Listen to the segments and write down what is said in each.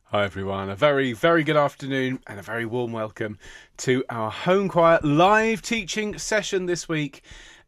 Hi everyone, a very, very good afternoon and a very warm welcome to our Homechoir live teaching session this week.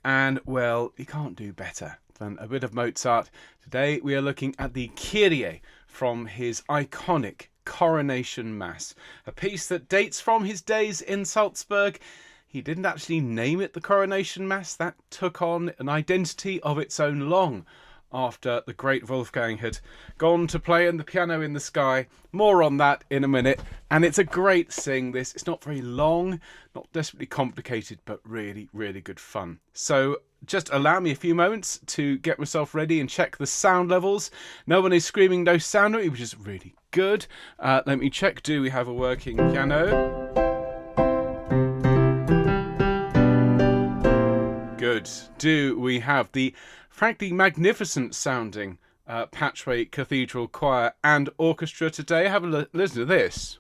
And well, you can't do better than a bit of Mozart. Today we are looking at the Kyrie from his iconic Coronation Mass, a piece that dates from his days in Salzburg. He didn't actually name it the Coronation Mass. That took on an identity of its own long after the great Wolfgang had gone to play on the piano in the sky. More on that in a minute. And it's a great sing, this. It's not very long, not desperately complicated, but really, really good fun. So just allow me a few moments to get myself ready and check the sound levels. No one is screaming no sound at me, which is really good. Let me check. Do we have a working piano? Good. Do we have the frankly magnificent sounding Patchway Cathedral Choir and Orchestra today? Have a listen to this.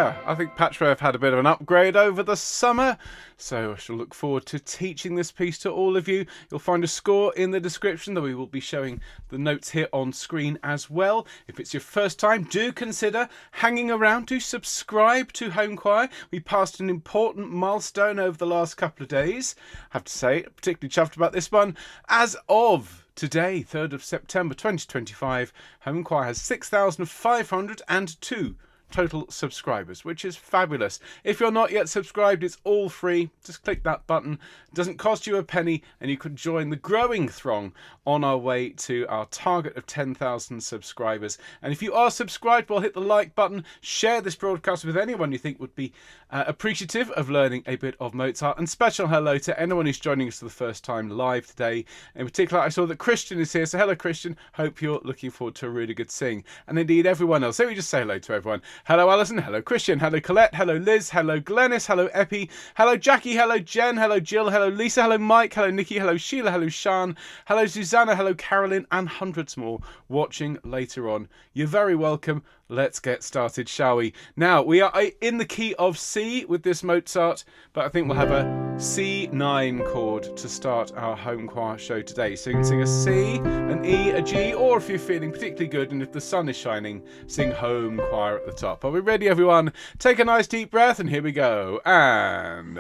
I think Patchway have had a bit of an upgrade over the summer, so I shall look forward to teaching this piece to all of you. You'll find a score in the description, though we will be showing the notes here on screen as well. If it's your first time, do consider hanging around to subscribe to Homechoir. We passed an important milestone over the last couple of days. I have to say, particularly chuffed about this one. As of today, 3rd of September 2025, Homechoir has 6,502 total subscribers, which is fabulous. If you're not yet subscribed, it's all free. Just click that button. It doesn't cost you a penny, and you could join the growing throng on our way to our target of 10,000 subscribers. And if you are subscribed, well, hit the like button. Share this broadcast with anyone you think would be appreciative of learning a bit of Mozart. And special hello to anyone who's joining us for the first time live today. In particular, I saw that Christian is here, so hello Christian. Hope you're looking forward to a really good sing, and indeed everyone else. Let me just say hello to everyone. Hello Alison, hello Christian, hello Colette, hello Liz, hello Glennis, hello Epi, hello Jackie, hello Jen, hello Jill, hello Lisa, hello Mike, hello Nikki, hello Sheila, hello Sean, hello Susanna, hello Carolyn, and hundreds more watching later on. You're very welcome. Let's get started, shall we? Now, we are in the key of C with this Mozart, but I think we'll have a C9 chord to start our Homechoir show today. So you can sing a C, an E, a G, or if you're feeling particularly good and if the sun is shining, sing Homechoir at the top. Are we ready, everyone? Take a nice deep breath, and here we go. And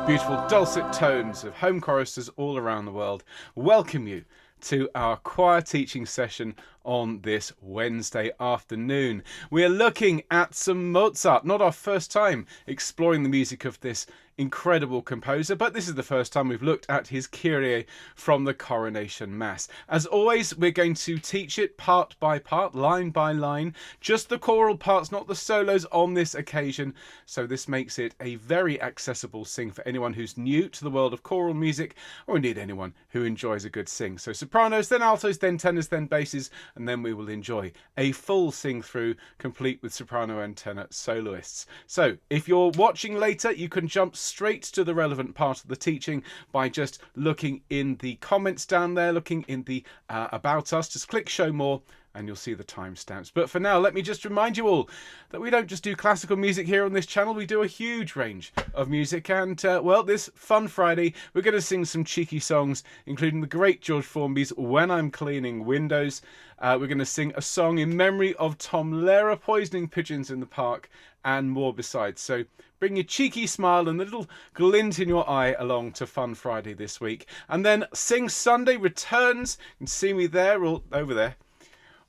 beautiful dulcet tones of home choristers all around the world welcome you to our choir teaching session on this Wednesday afternoon. We are looking at some Mozart, not our first time exploring the music of this incredible composer, but this is the first time we've looked at his Kyrie from the Coronation Mass. As always, we're going to teach it part by part, line by line, just the choral parts, not the solos on this occasion. So this makes it a very accessible sing for anyone who's new to the world of choral music, or indeed anyone who enjoys a good sing. So sopranos, then altos, then tenors, then basses, and then we will enjoy a full sing-through complete with soprano and tenor soloists. So if you're watching later, you can jump straight to the relevant part of the teaching by just looking in the comments down there, looking in the About Us. Just click Show More and you'll see the timestamps. But for now, let me just remind you all that we don't just do classical music here on this channel. We do a huge range of music. And, well, this Fun Friday, we're going to sing some cheeky songs, including the great George Formby's When I'm Cleaning Windows. We're going to sing a song in memory of Tom Lehrer, Poisoning Pigeons in the Park, and more besides. So bring your cheeky smile and a little glint in your eye along to Fun Friday this week. And then Sing Sunday returns. You can see me there, all over there,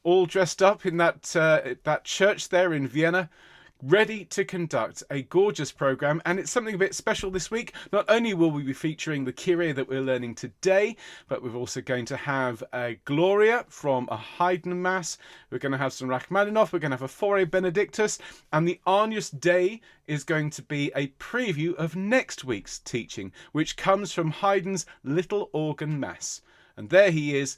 all dressed up in that church there in Vienna, ready to conduct a gorgeous programme. And it's something a bit special this week. Not only will we be featuring the Kyrie that we're learning today, but we're also going to have a Gloria from a Haydn Mass. We're going to have some Rachmaninoff. We're going to have a Fore Benedictus. And the Agnus Dei is going to be a preview of next week's teaching, which comes from Haydn's Little Organ Mass. And there he is,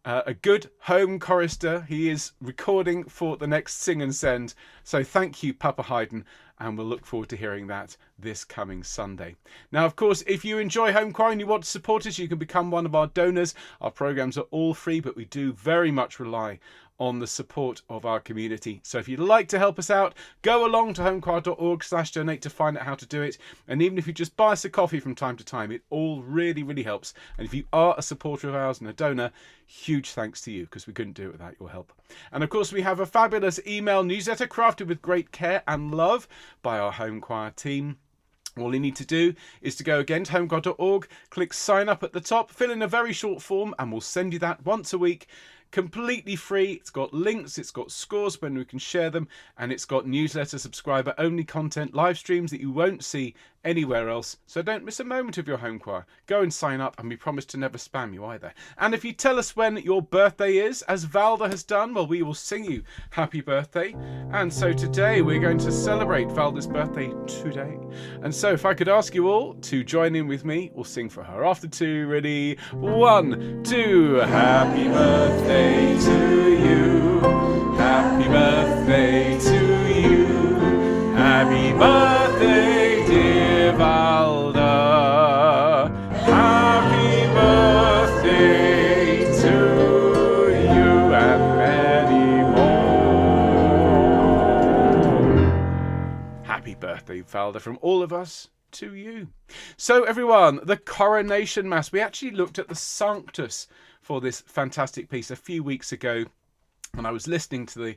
a good home chorister. He is recording for the next Sing and Send. So thank you, Papa Haydn, and we'll look forward to hearing that this coming Sunday. Now, of course, if you enjoy Homechoir and you want to support us, you can become one of our donors. Our programs are all free, but we do very much rely on the support of our community. So if you'd like to help us out, go along to homechoir.org/donate to find out how to do it. And even if you just buy us a coffee from time to time, it all really helps. And if you are a supporter of ours and a donor, huge thanks to you, because we couldn't do it without your help. And of course, we have a fabulous email newsletter crafted with great care and love by our Homechoir team. All you need to do is to go again to homechoir.org, click sign up at the top, fill in a very short form, and we'll send you that once a week. Completely free. It's got links, it's got scores when we can share them, and it's got newsletter subscriber only content, live streams that you won't see anywhere else. So don't miss a moment of your Homechoir. Go and sign up, and we promise to never spam you either. And if you tell us when your birthday is, as Valda has done, well, we will sing you happy birthday. And so today we're going to celebrate Valda's birthday today. And so if I could ask you all to join in with me, we'll sing for her. After two, ready, 1, 2, happy birthday to you, happy birthday to you, happy birthday dear Valda, happy birthday to you and many more. Happy birthday Valda from all of us to you. So everyone, the Coronation Mass. We actually looked at the Sanctus for this fantastic piece a few weeks ago, and I was listening to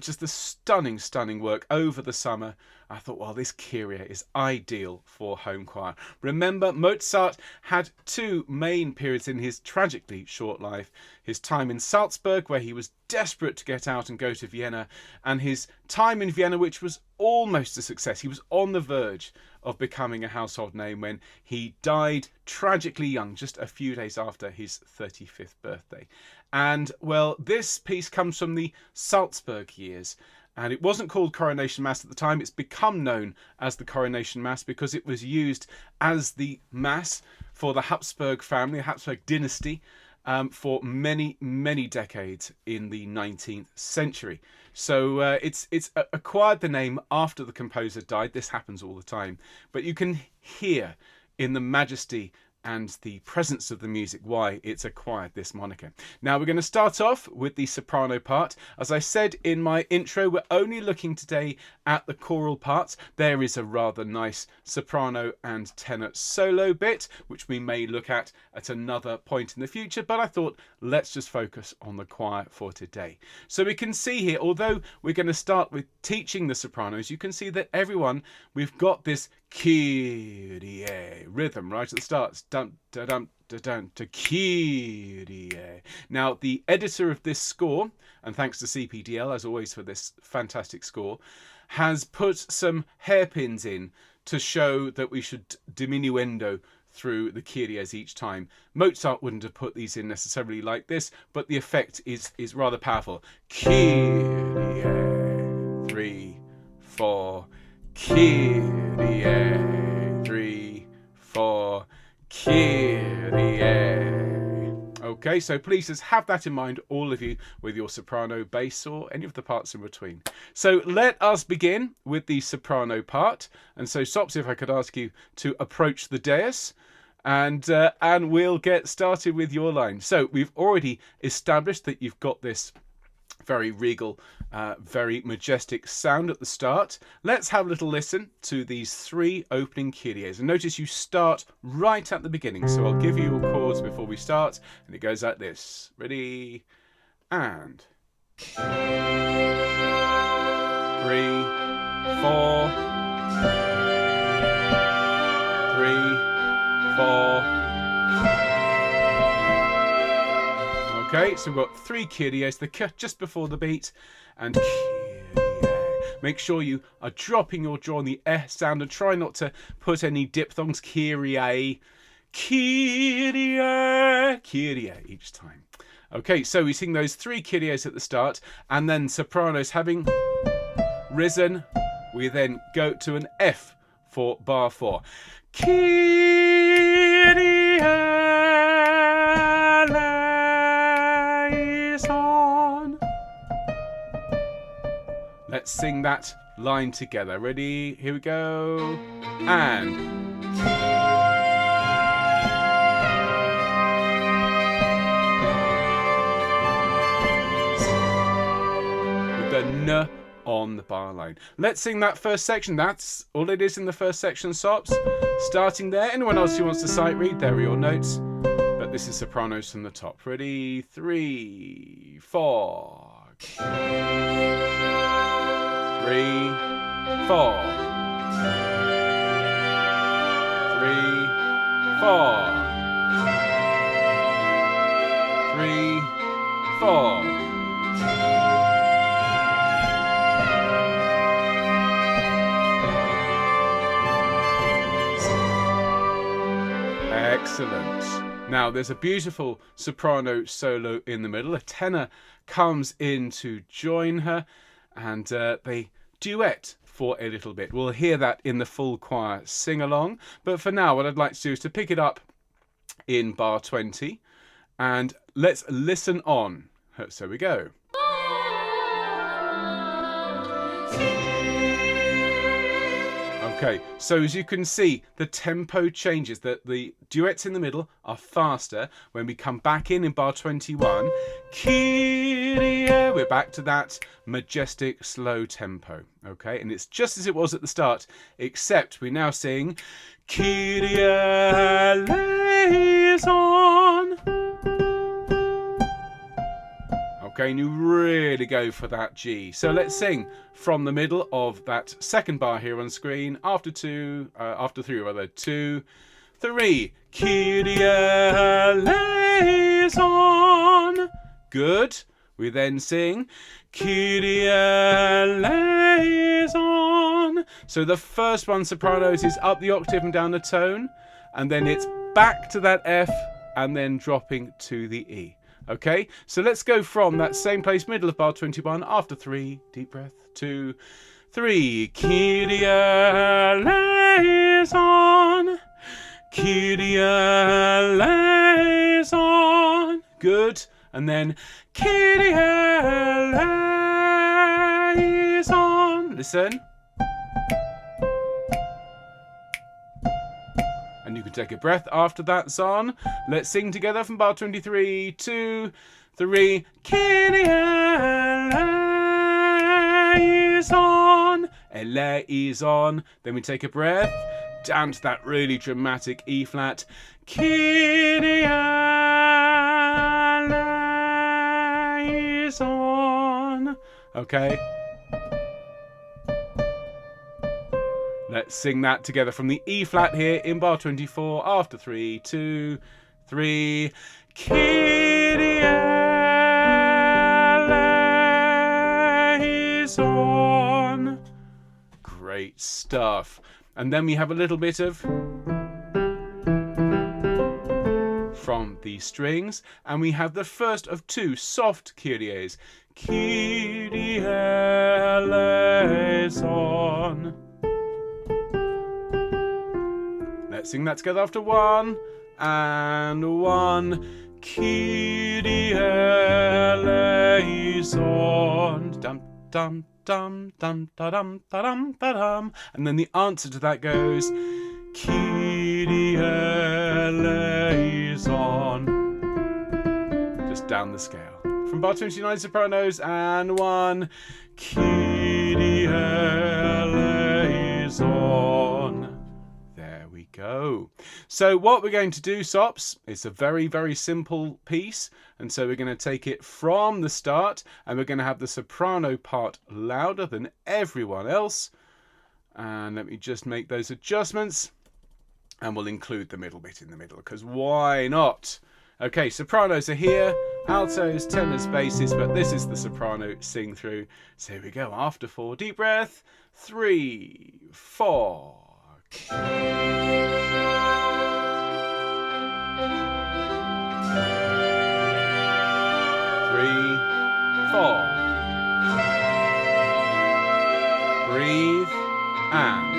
just the stunning work over the summer. I thought, well, this Kyrie is ideal for Homechoir. Remember, Mozart had two main periods in his tragically short life: his time in Salzburg, where he was desperate to get out and go to Vienna, and his time in Vienna, which was almost a success. He was on the verge of becoming a household name when he died tragically young, just a few days after his 35th birthday. And, well, this piece comes from the Salzburg years, and it wasn't called Coronation Mass at the time. It's become known as the Coronation Mass because it was used as the Mass for the Habsburg family, the Habsburg dynasty, for many decades in the 19th century. So it's acquired the name after the composer died. This happens all the time. But you can hear in the majesty and the presence of the music why it's acquired this moniker. Now we're going to start off with the soprano part. As I said in my intro, we're only looking today at the choral parts. There is a rather nice soprano and tenor solo bit, which we may look at another point in the future, but I thought let's just focus on the choir for today. So we can see here, although we're going to start with teaching the sopranos, you can see that everyone, we've got this Kyrie rhythm right at the start. Dun, da, dun, da, dun, to Kyrie. Now, the editor of this score, and thanks to CPDL as always for this fantastic score, has put some hairpins in to show that we should diminuendo through the Kyries each time. Mozart wouldn't have put these in necessarily like this, but the effect is rather powerful. Kyrie, 3, 4, Kyrie, 3, 4, Kyrie. Okay, so please just have that in mind, all of you, with your soprano, bass, or any of the parts in between. So let us begin with the soprano part. And so, Sops, if I could ask you to approach the dais, and we'll get started with your line. So we've already established that you've got this very regal, very majestic sound at the start. Let's have a little listen to these three opening Kyries. And notice you start right at the beginning. So I'll give you your chords before we start. And it goes like this. Ready? And 3, 4. Okay, so we've got 3 Kyries, the K just before the beat, and Kyrie. Make sure you are dropping your jaw on the sound and try not to put any diphthongs. Kyrie, Kyrie, Kyrie each time. Okay, so we sing those 3 Kyries at the start, and then sopranos having risen, we then go to an F for bar 4. Kyrie eleison. Let's sing that line together. Ready? Here we go. And the N on the bar line. Let's sing that first section. That's all it is in the first section, Sops. Starting there. Anyone else who wants to sight read, there are your notes. But this is sopranos from the top. Ready? 3, 4. 3, 4. 3, 4. 3, 4. Excellent. Now there's a beautiful soprano solo in the middle. A tenor comes in to join her and they duet for a little bit. We'll hear that in the full choir sing along. But for now, what I'd like to do is to pick it up in bar 20 and let's listen on. So we go. Okay, so as you can see, the tempo changes. The duets in the middle are faster. When we come back in bar 21, Kyrie, we're back to that majestic, slow tempo. Okay, and it's just as it was at the start, except we now sing Kyrie eleison. Okay, and you really go for that G. So let's sing from the middle of that second bar here on screen. After 3 rather. 2, 3. Kyrie eleison. Good. We then sing Kyrie eleison. So the first one, sopranos, is up the octave and down the tone, and then it's back to that F and then dropping to the E. Okay, so let's go from that same place, middle of bar 21, after 3, deep breath, 2, 3. Kyrie eleison, Kyrie eleison. Good, and then Kyrie eleison. Listen. And you can take a breath after that song. Let's sing together from bar 23, 2, 3. Kyrie eleison, eleison. Then we take a breath down to that really dramatic E flat. Kyrie eleison. Okay. Let's sing that together from the E flat here in bar 24 after 3, 2, 3. Kyrie eleison. Great stuff. And then we have a little bit of from the strings, and we have the first of 2 soft Kyries. Kyrie eleison. Let's sing that together after 1 and 1. Kyrie eleison. Dum dum dum dum da dum da dum da dum. And then the answer to that goes Kyrie eleison. Just down the scale. From bar 29 sopranos and 1. Kyrie eleison. Go. So what we're going to do, Sops, it's a very, very simple piece. And so we're going to take it from the start and we're going to have the soprano part louder than everyone else. And let me just make those adjustments. And we'll include the middle bit in the middle, because why not? Okay, sopranos are here, altos, tenors, basses, but this is the soprano sing-through. So here we go. After 4, deep breath. 3, 4. 3, 4. Breathe and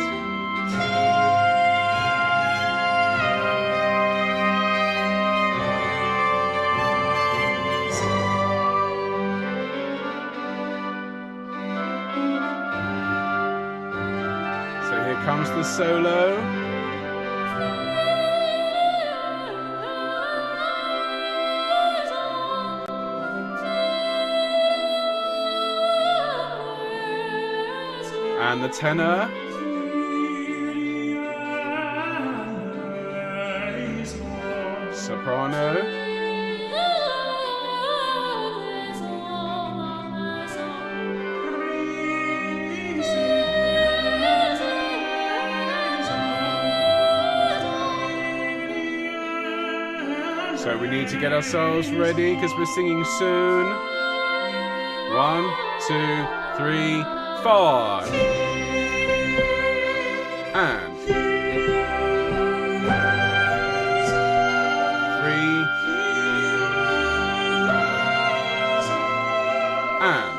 comes the solo. And the tenor. Soprano. So we need to get ourselves ready because we're singing soon. 1, 2, 3, 4. And 3. And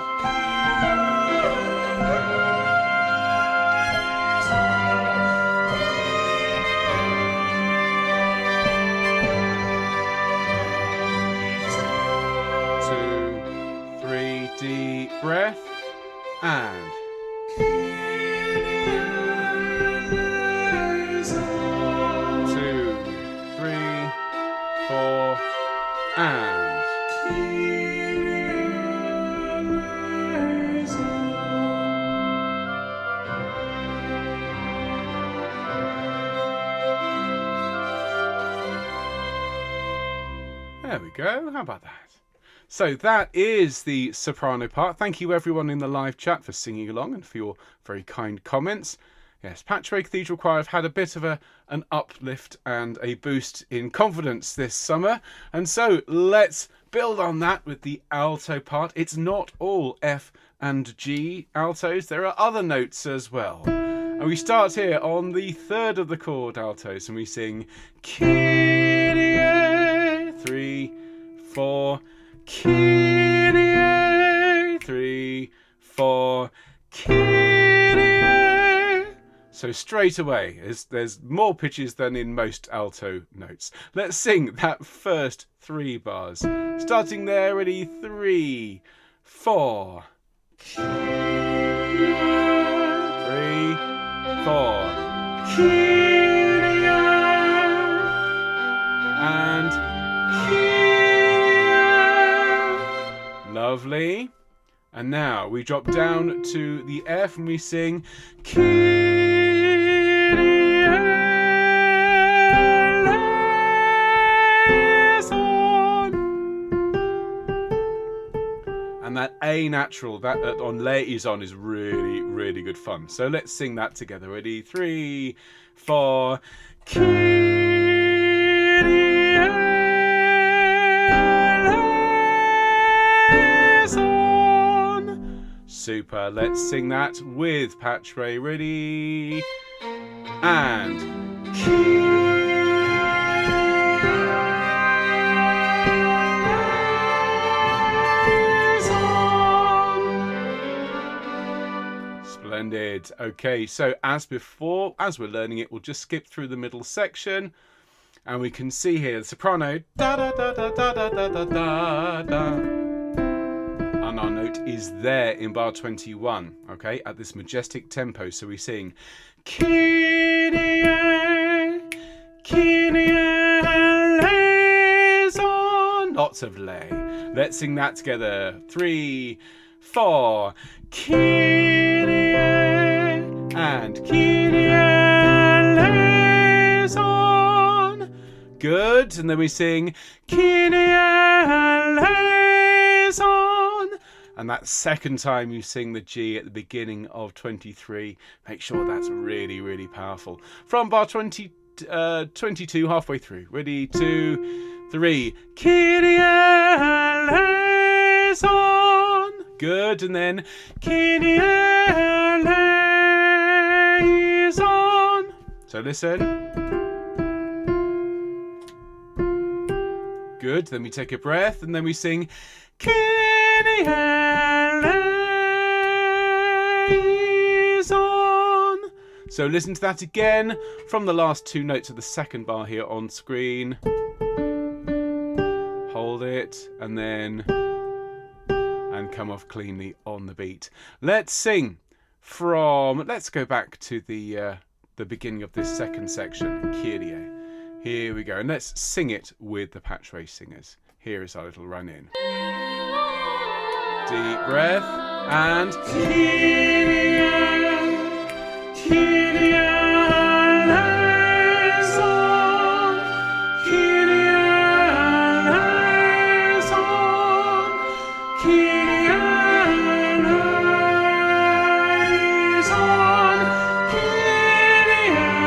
2, 3, deep breath. And 2, 3, 4, and there we go. How about that? So that is the soprano part. Thank you everyone in the live chat for singing along and for your very kind comments. Yes, Patchway Cathedral Choir have had a bit of an uplift and a boost in confidence this summer. And so let's build on that with the alto part. It's not all F and G altos. There are other notes as well. And we start here on the third of the chord altos and we sing Kyrie, 3, 4, Kyrie, 3, 4, Kyrie. So straight away, there's more pitches than in most alto notes. Let's sing that first 3 bars. Starting there, ready, 3, 4. 3, 4. Kyrie. And Kyrie. Lovely. And now we drop down to the F and we sing Kyrie eleison. And that A natural, that on liaison is really, really good fun. So let's sing that together. Ready? 3, 4. Kyrie eleison. Super. Let's sing that with Patchway. Ready? And splendid. Okay, so as before, as we're learning it, we'll just skip through the middle section and we can see here the soprano da da da da da da da da da da, and our note is there in bar 21, okay, at this majestic tempo. So we sing Kyrie, Kyrie eleison, lots of lay. Let's sing that together. 3, 4. Kyrie and Kyrie eleison. Good. And then we sing Kyrie eleison. And that second time you sing the G at the beginning of 23, make sure that's really, really powerful. From bar 22, halfway through. Ready, 2, 3. Kyrie eleison. Good. And then Kyrie eleison. So listen. Good. Then we take a breath and then we sing Kyrie eleison. So listen to that again from the last 2 notes of the second bar here on screen. Hold it and then come off cleanly on the beat. Let's sing from, let's go back to the the beginning of this second section, Kyrie. Here we go, and let's sing it with the Patchway Singers. Here is our little run in. Deep breath, and Kyrie, Kyrie eleison, Kyrie eleison, Kyrie eleison, Kyrie eleison.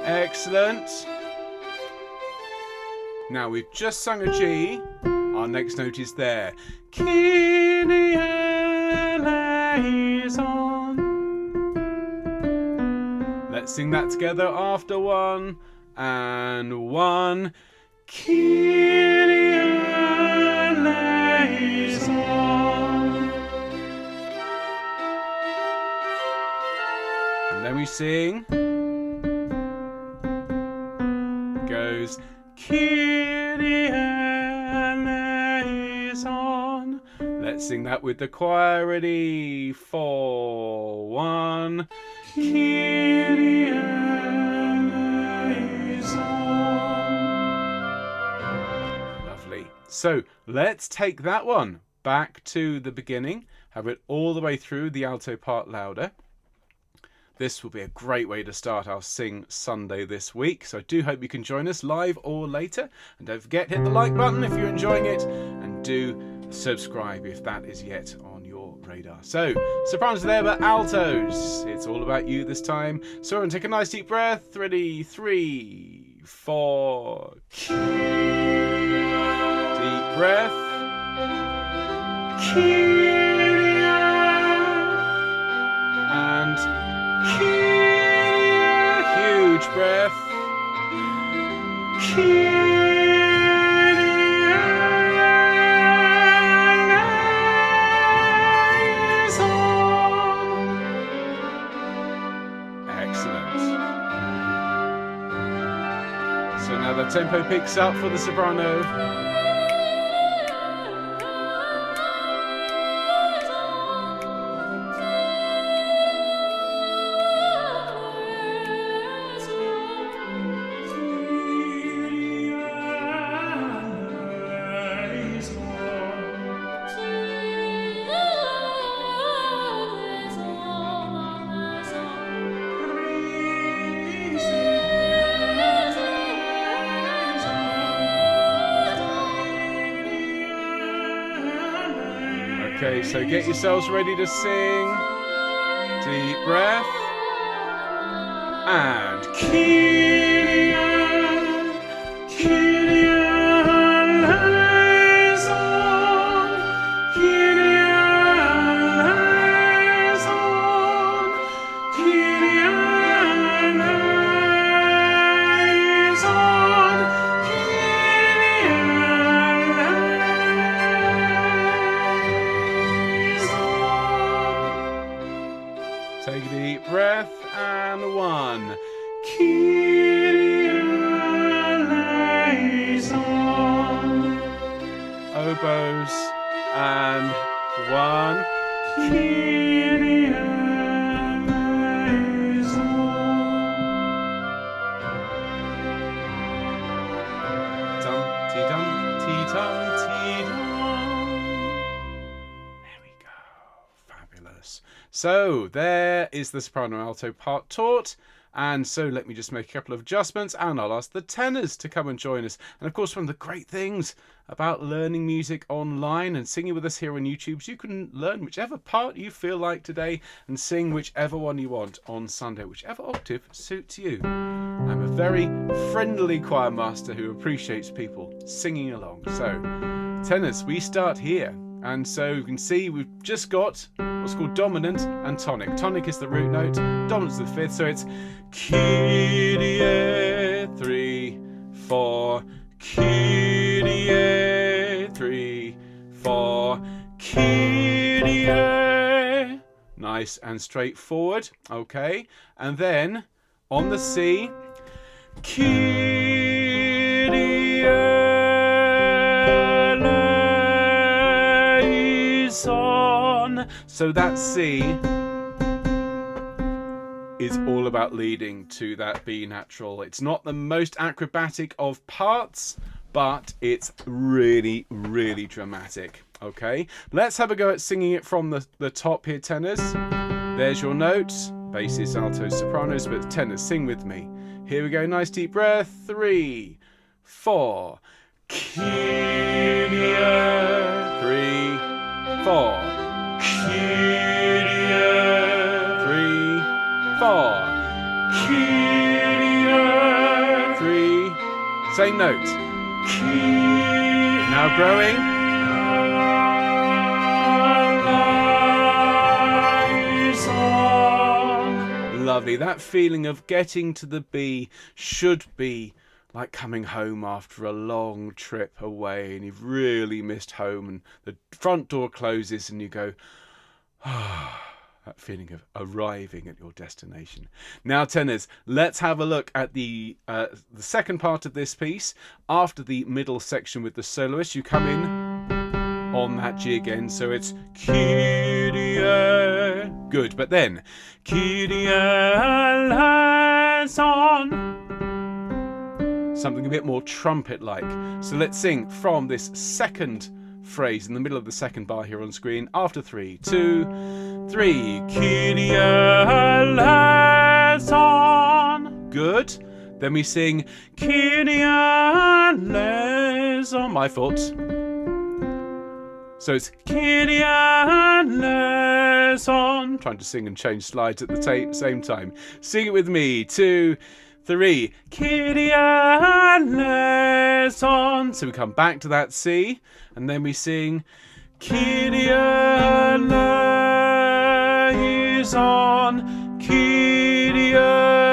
Excellent. Now we've just sung a G. Our next note is there. Kyrie eleison. Let's sing that together after 1 and 1. Kyrie eleison. And then we sing. Goes Kyrie eleison. Let's sing that with the choir. Ready? 4, 1. Kyrie eleison. Lovely. So let's take that one back to the beginning. Have it all the way through, the alto part louder. This will be a great way to start our Sing Sunday this week. So I do hope you can join us live or later. And don't forget, hit the like button if you're enjoying it. And do subscribe if that is yet on your radar. So, sopranos are there, but altos. It's all about you this time. So, and take a nice deep breath. Ready? 3, 4. Deep breath. And huge breath. Excellent. So now the tempo picks up for the soprano. Okay, so get yourselves ready to sing. Deep breath. And Kyrie, Kyrie eleison, Kyrie eleison, Kyrie eleison, Kyrie eleison. Take a deep breath and 1. Kyrie eleison. Oboes and 1. Kyrie eleison. Dum ti dum ti dum ti dum. There we go. Fabulous. So there is the soprano alto part taught. And so let me just make a couple of adjustments and I'll ask the tenors to come and join us. And of course, one of the great things about learning music online and singing with us here on YouTube is you can learn whichever part you feel like today and sing whichever one you want on Sunday, whichever octave suits you. I'm a very friendly choir master who appreciates people singing along. So tenors, we start here. And so you can see we've just got what's called dominant and tonic. Tonic is the root note, dominant is the fifth, so it's Kyrie, 3, 4, Kyrie, 3, 4, Kyrie. Nice and straightforward, okay. And then on the C, Kyrie eleison. So that C is all about leading to that B natural. It's not the most acrobatic of parts, but it's really, really dramatic. Okay, let's have a go at singing it from the top here, tenors. There's your notes. Basses, altos, sopranos, but tenors, sing with me. Here we go, nice deep breath. 3, 4. Kyrie. 3, 4. Kyrie. 3, 4. Kyrie. 3. Same note. Kyrie. Now growing. Lovely. That feeling of getting to the B should be like coming home after a long trip away and you've really missed home and the front door closes and you go, that feeling of arriving at your destination. Now, tenors, let's have a look at the second part of this piece. After the middle section with the soloist, you come in on that G again, so it's Kyrie. Good, but then Kyrie eleison. Something a bit more trumpet-like. So let's sing from this second phrase in the middle of the second bar here on screen. After 3, 2, 3. Kyrie eleison. Good. Then we sing Kyrie eleison. My fault. So it's Kyrie eleison. Trying to sing and change slides at the same time. Sing it with me. 2, 3. Kyrie eleison. So we come back to that C, and then we sing Kyrie eleison. Kyrie eleison.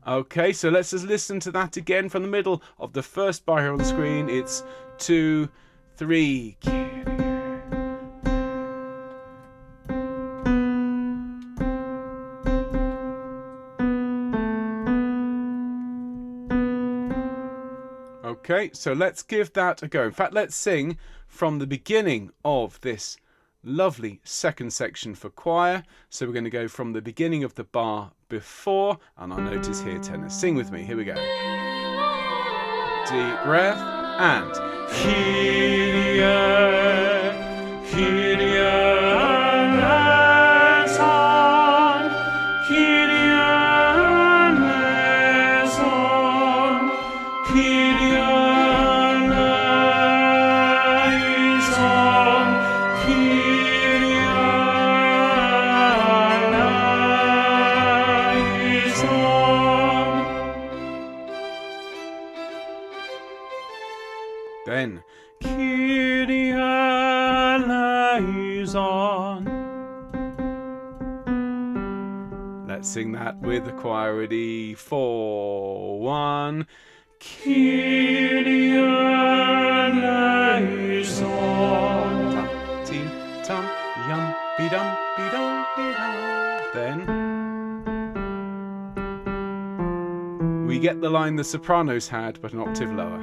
Okay, so let's just listen to that again from the middle of the first bar here on the screen. It's 2, 3. Okay, so let's give that a go. In fact, let's sing from the beginning of this lovely second section for choir. So we're going to go from the beginning of the bar before, and our note is here, tenor. Sing with me. Here we go. Deep breath and Kyrie, Kyrie eleison, Kyrie eleison, Kyrie eleison, Kyrie eleison. Then Kyrie eleison. Let's sing that with the choir. Ready? 4, 1. Kyrie eleison. Tum, tim, tum, yum, be-dum, be-dum, be-dum. Then we get the line the sopranos had, but an octave lower.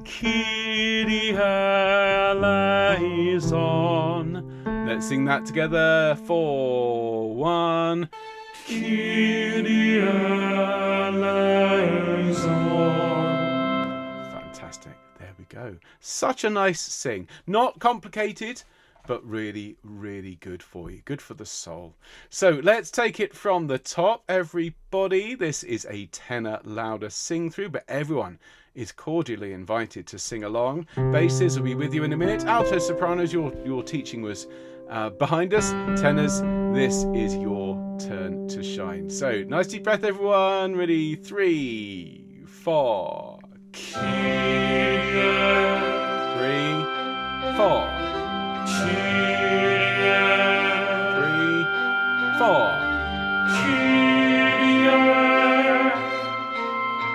Kyrie eleison. Let's sing that together. 4, 1. Kyrie eleison. Fantastic. There we go. Such a nice sing. Not complicated, but really, really good for you. Good for the soul. So let's take it from the top, everybody. This is a tenor louder sing-through, but everyone is cordially invited to sing along. Basses will be with you in a minute. Alto sopranos, your teaching was behind us. Tenors, this is your turn to shine. So nice deep breath, everyone. Ready? 3, 4. Kyrie. 3, 4. Kyrie. 3, 4. Kyrie.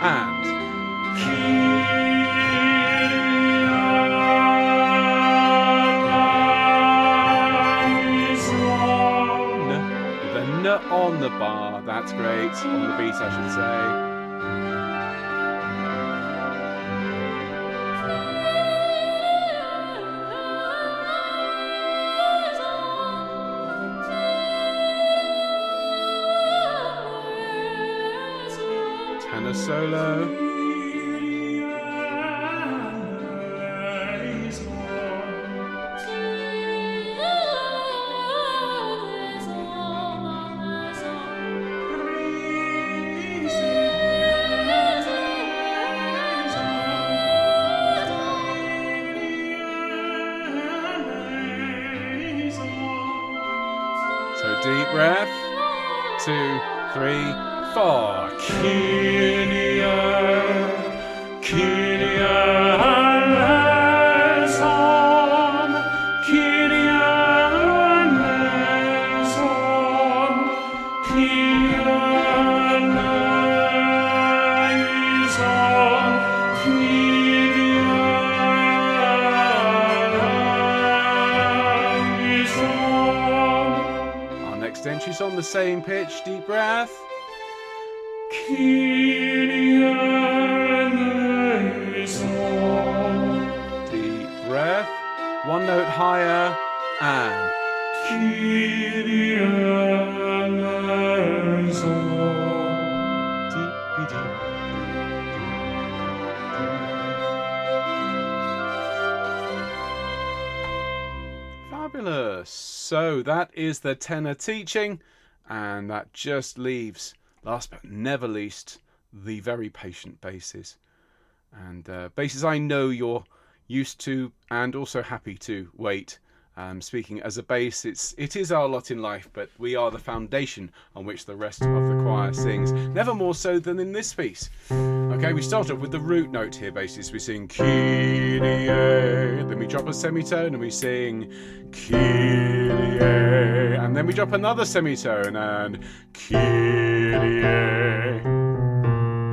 And on the bar, that's great. On the beat, I should say. the solo. So deep breath. 2, 3, 4. Kyrie, Kyrie eleison, Kyrie eleison, Kyrie eleison, Kyrie eleison. Our next entry's on the same pitch. Deep breath. Kyrie eleison. Deep breath. One note higher and Kyrie eleison. Deep. Fabulous. So that is the tenor teaching, and that just leaves, last but never least, the very patient basses. And basses I know you're used to and also happy to wait. Speaking as a bass, it is our lot in life, but we are the foundation on which the rest of the choir sings. Never more so than in this piece. Okay, we start off with the root note here, basses. We sing Kyrie, then we drop a semitone and we sing Kyrie, and then we drop another semitone and Kyrie,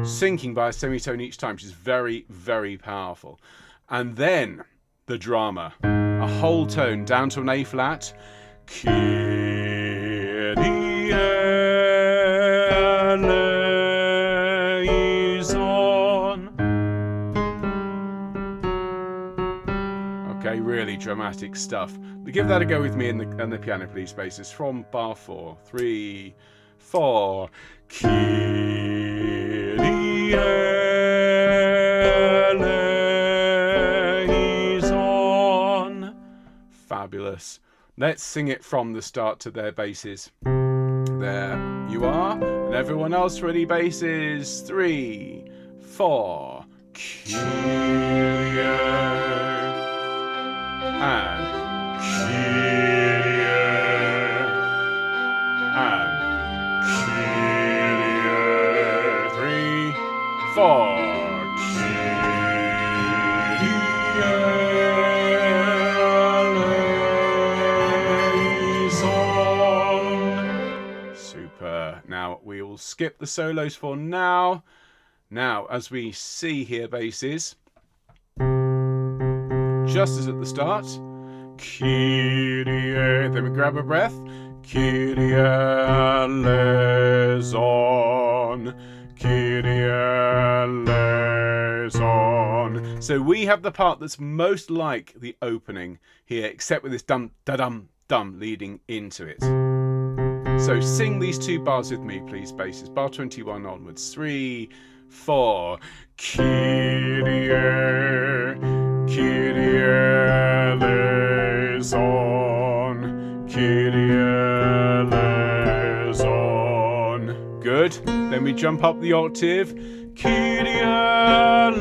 sinking by a semitone each time, which is very, very powerful. And then the drama, a whole tone down to an A flat, Kyrie eleison. Okay, really dramatic stuff. But give that a go with me in the piano, please, basses, from bar 4. 3, 4. Kyrie eleison. Fabulous. Let's sing it from the start to their basses. There you are. And everyone else ready, basses. 3, 4. Kyrie and Kyrie and Kyrie. 3, 4. Super. Now we will skip the solos for now. Now, as we see here, basses, just as at the start, Kyrie, then we grab a breath, Kyrie eleison, Kyrie eleison. So we have the part that's most like the opening here, except with this dum da dum dum leading into it. So sing these 2 bars with me, please, basses. Bar 21 onwards. 3, 4. Kyrie, Kyrie eleison, Kyrie eleison. Good. Then we jump up the octave. Kyrie eleison.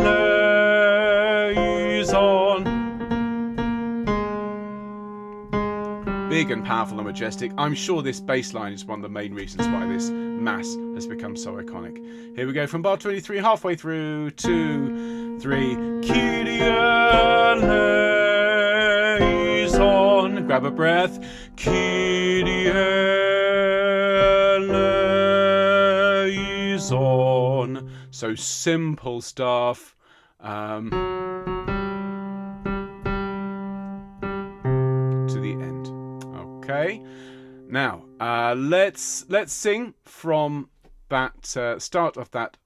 Big and powerful and majestic. I'm sure this bass line is one of the main reasons why this mass has become so iconic. Here we go from bar 23, halfway through. 2, 3. Kyrie eleison. Grab a breath. Kyrie eleison. So simple stuff. Okay, now let's sing from that start of that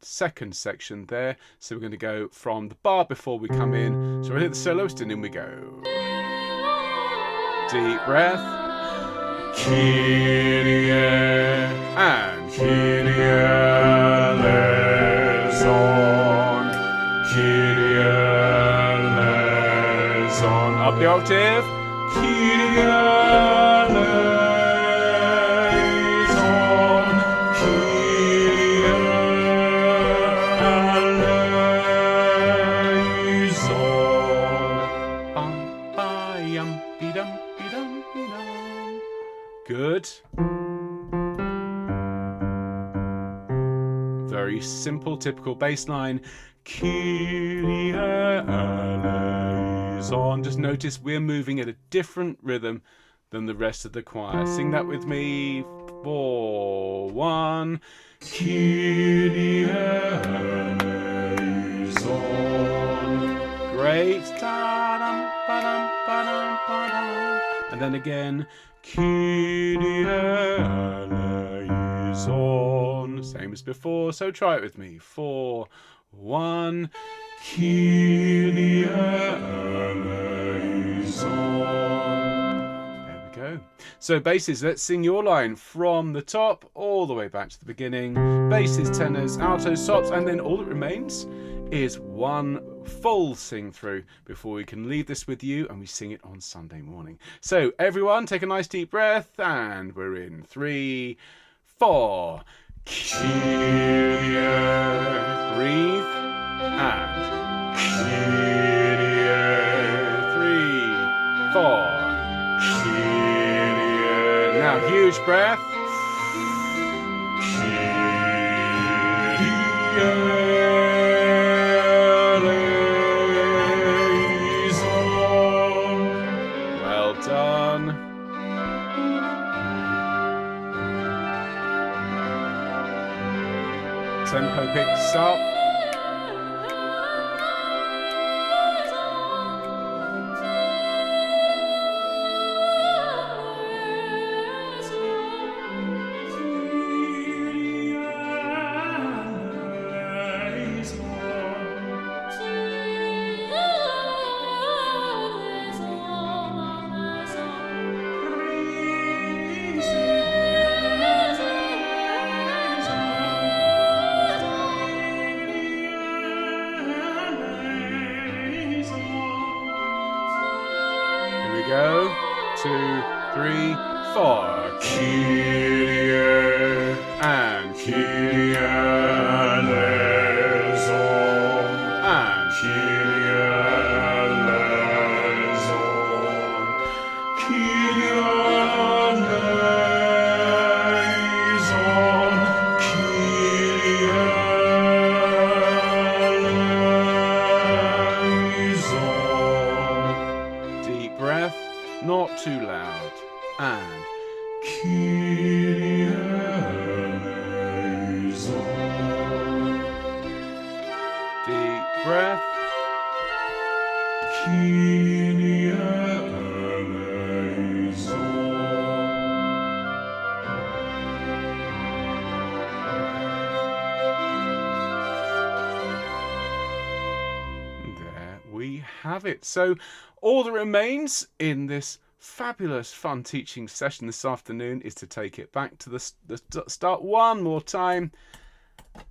second section there. So we're going to go from the bar before we come in. So we'll hit the soloist and in we go. Deep breath. Kyrie and Kyrie eleison. up the octave. Kyrie eleison, Kyrie eleison. Bum, ba, yum, be dum, be dum, be dum. Good. Very simple, typical bass line. Kyrie eleison. Just notice we're moving at a different rhythm than the rest of the choir. Sing that with me. 4, 1. Kyrie eleison. Great. Ta-dum, ba-dum, ba-dum, ba-dum. And then again. Kyrie eleison. Same as before, so try it with me. 4, 1. Kyrie eleison. There we go. So basses, let's sing your line from the top all the way back to the beginning. Basses, tenors, altos, sops, and then all that remains is one full sing through before we can leave this with you and we sing it on Sunday morning. So everyone take a nice deep breath and we're in 3, 4. Kyrie, breathe, and Kyrie, 3, 4. Kyrie. Now huge breath. Kyrie. Tempo picks up. Go. 2, 3, 4. Kyrie and Kyrie eleison and Kyrie eleison. Kyrie eleison. Kyrie eleison. Deep breath. Not too loud. And Kyrie eleison. Deep breath. Kyrie eleison. There we have it. So all that remains in this fabulous fun teaching session this afternoon is to take it back to the start one more time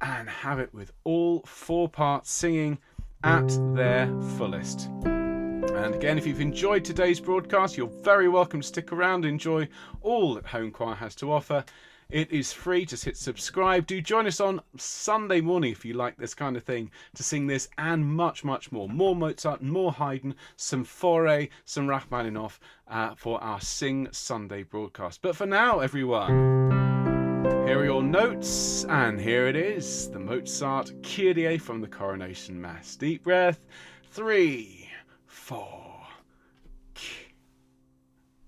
and have it with all 4 parts singing at their fullest. And again, if you've enjoyed today's broadcast, you're very welcome to stick around and enjoy all that Homechoir has to offer. It is free. Just hit subscribe. Do join us on Sunday morning if you like this kind of thing, to sing this and much, much more. More Mozart, more Haydn, some Fauré, some Rachmaninoff for our Sing Sunday broadcast. But for now, everyone, here are your notes, and here it is, the Mozart Kyrie from the Coronation Mass. Deep breath. 3, 4.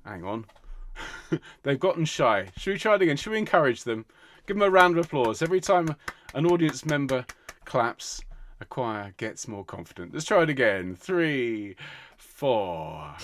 Hang on. They've gotten shy. Should we try it again? Should we encourage them? Give them a round of applause. Every time an audience member claps, a choir gets more confident. Let's try it again. 3, 4.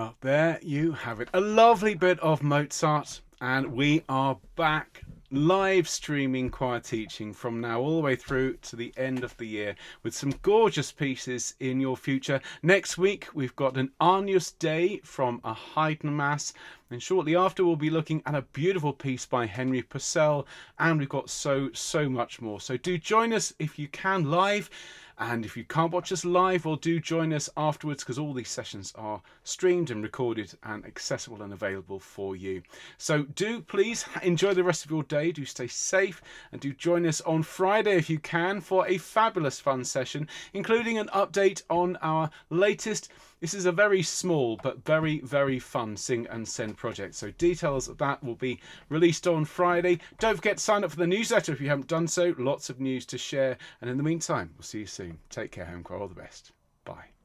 Well, there you have it. A lovely bit of Mozart, and we are back live streaming choir teaching from now all the way through to the end of the year with some gorgeous pieces in your future. Next week we've got an Agnus Dei from a Haydn Mass, and shortly after we'll be looking at a beautiful piece by Henry Purcell, and we've got so much more. So do join us if you can live. And if you can't watch us live, well, do join us afterwards, because all these sessions are streamed and recorded and accessible and available for you. So do please enjoy the rest of your day. Do stay safe, and do join us on Friday if you can for a fabulous fun session, including an update on our latest, this is a very small but very fun Sing and Send project. So details of that will be released on Friday. Don't forget to sign up for the newsletter if you haven't done so. Lots of news to share. And in the meantime, we'll see you soon. Take care, Homechoir. All the best. Bye.